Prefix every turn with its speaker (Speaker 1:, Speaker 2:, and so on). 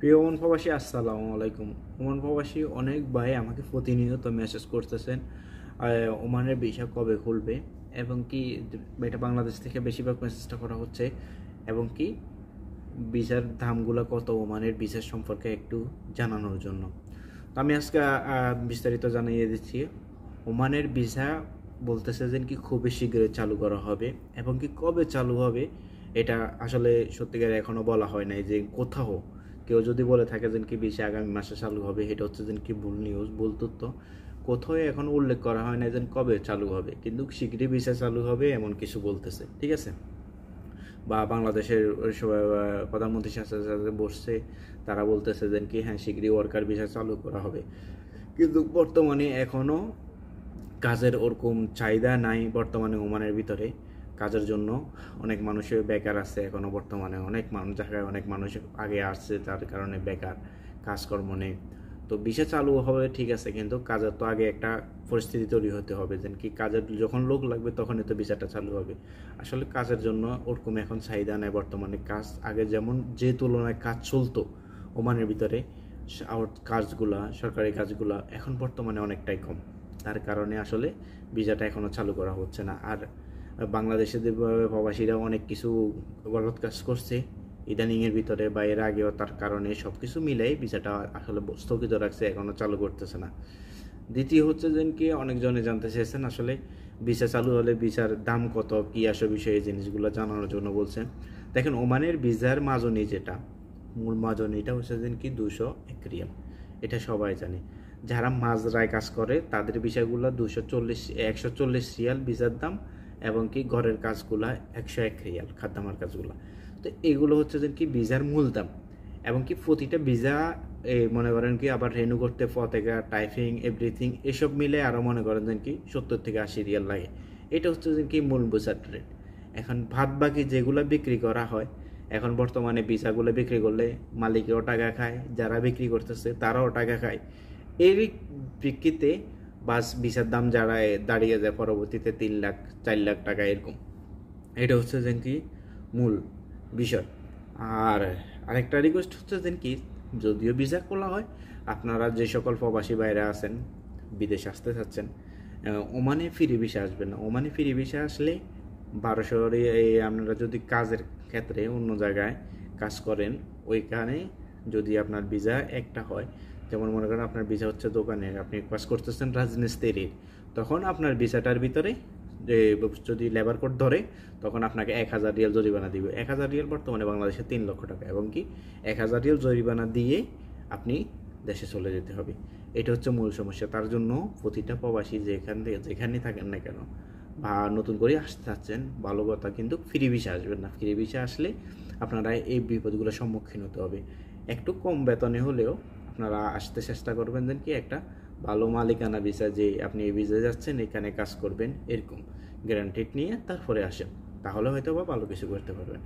Speaker 1: প্রিয় ওমান প্রবাসী, আসসালামু আলাইকুম। ওমান প্রবাসী অনেক ভাই আমাকে প্রতিনিয়ত মেসেজ করতেছেন ওমানের ভিসা কবে খুলবে, এবং কি এটা বাংলাদেশ থেকে বেশিরভাগ মেসেজটা করা হচ্ছে, এবং কি ভিসার দামগুলো কত, ওমানের ভিসার সম্পর্কে একটু জানানোর জন্য। তো আমি আজকে বিস্তারিত জানিয়ে দিচ্ছি। ওমানের ভিসা বলতেছে যে কি খুবই শীঘ্রই চালু করা হবে, এবং কি কবে চালু হবে এটা আসলে সত্যিকার এখনও বলা হয় নাই। যে কোথাও কেউ যদি বলে থাকে যে কি ভিসা আগামী মাসে চালু হবে, এটা হচ্ছে যে কি ভুল নিউজ, ভুল তথ্য। কোথাও এখন উল্লেখ করা হয় না যে কবে চালু হবে, কিন্তু শীঘ্রই ভিসা চালু হবে এমন কিছু বলতেছে, ঠিক আছে। বা বাংলাদেশের প্রধানমন্ত্রীর সাথে সাথে বসছে, তারা বলতেছে যে কি হ্যাঁ শীঘ্রই ওয়ার্কার ভিসা চালু করা হবে, কিন্তু বর্তমানে এখনও কাজের ওরকম চাহিদা নাই। বর্তমানে ওমানের ভিতরে কাজের জন্য অনেক মানুষের বেকার আছে এখনও। বর্তমানে অনেক মানুষ জায়গায় অনেক মানুষ আগে আসছে, তার কারণে বেকার, কাজকর্ম নেই। তো ভিসা চালু হবে ঠিক আছে, কিন্তু কাজের তো আগে একটা পরিস্থিতি তৈরি হতে হবে যে কি কাজের যখন লোক লাগবে তখনই তো ভিসাটা চালু হবে। আসলে কাজের জন্য ওরকম এখন চাহিদা নেই বর্তমানে। কাজ আগে যেমন যে তুলনায় কাজ চলতো ওমানের ভিতরে, কাজগুলা সরকারি কাজগুলা এখন বর্তমানে অনেকটাই কম। তার কারণে আসলে ভিসাটা এখনও চালু করা হচ্ছে না। আর বাংলাদেশের প্রবাসীরা অনেক কিছু গলত কাজ করছে ইদানিংয়ের ভিতরে বা এর আগেও, তার কারণে সব কিছু মিলাই ভিসাটা আসলে স্থগিত রাখছে, এখনও চালু করতেছে না। দ্বিতীয় হচ্ছে যে কি অনেকজনে জানতে চেয়েছেন আসলে ভিসা চালু হলে ভিসার দাম কত, কী আসে বিষয়ে এই জিনিসগুলো জানানোর জন্য বলছেন। দেখেন, ওমানের ভিসার মাজনি, যেটা মূল মাজনি, এটা হচ্ছে যে কি 201 রিয়াল। এটা সবাই জানে। যারা মাজরায় কাজ করে তাদের ভিসাগুলো 140 রিয়াল ভিসার দাম, এবং কি ঘরের কাজগুলা 101 রিয়াল, খাদ্যামার কাজগুলো। তো এগুলো হচ্ছে যে কি ভিসার মূল দাম। এবং কি প্রতিটা ভিসা মনে করেন কি আবার রেনু করতে পতেকা, টাইপিং, এভরিথিং এসব মিলে আরও মনে করেন যে কি 70 থেকে 80 রিয়াল লাগে। এটা হচ্ছে যে কি মূল ভিসার রেট। এখন ভাত বাকি যেগুলো বিক্রি করা হয়, এখন বর্তমানে ভিসাগুলো বিক্রি করলে মালিকেও টাকা খায়, যারা বিক্রি করতেছে তারাও টাকা খায়। এরই প্রেক্ষিতে বাস ভিসার দাম যারা দাঁড়িয়ে যায় পরবর্তীতে 3 লাখ 4 লাখ টাকা এরকম। এটা হচ্ছে যে কি মূল বিষয়। আর আরেকটা রিকোয়েস্ট হচ্ছে যে কি, যদিও ভিসা খোলা হয়, আপনারা যে সকল প্রবাসী বাইরে আছেন, বিদেশে আসতে চাচ্ছেন, ওমানে ফ্রি ভিসা আসবেন না। ওমানে ফ্রি ভিসা আসলে 1200, আপনারা যদি কাজের ক্ষেত্রে অন্য জায়গায় কাজ করেন, ওইখানে যদি আপনার ভিসা একটা হয়, যেমন মনে করেন আপনার ভিসা হচ্ছে দোকানের, আপনি কাজ করতেছেন রাজমিস্ত্রির, তখন আপনার ভিসাটার ভিতরে যে যদি লেবার কোড ধরে, তখন আপনাকে 1000 রিয়াল জরিমানা দিবে। 1000 রিয়াল বর্তমানে বাংলাদেশে 3 লক্ষ টাকা, এবং কি 1000 রিয়াল জরিমানা দিয়ে আপনি দেশে চলে যেতে হবে। এটা হচ্ছে মূল সমস্যা। তার জন্য প্রতিটা প্রবাসী যেখানেই থাকেন না কেন, বা নতুন করে আসতে চাচ্ছেন, ভালো কথা, কিন্তু ফ্রি ভিসা আসবেন না। ফ্রি ভিসা আসলে আপনারা এই বিপদগুলোর সম্মুখীন হতে হবে। একটু কম বেতনে হলেও আপনারা আসতে চেষ্টা করবেন যেন কি একটা ভালো মালিকানা ভিসা, যে আপনি এই ভিসা যাচ্ছেন এখানে কাজ করবেন, এরকম গ্যারান্টিড নিয়ে তারপরে আসেন, তাহলে হয়তো বা ভালো কিছু করতে পারবেন।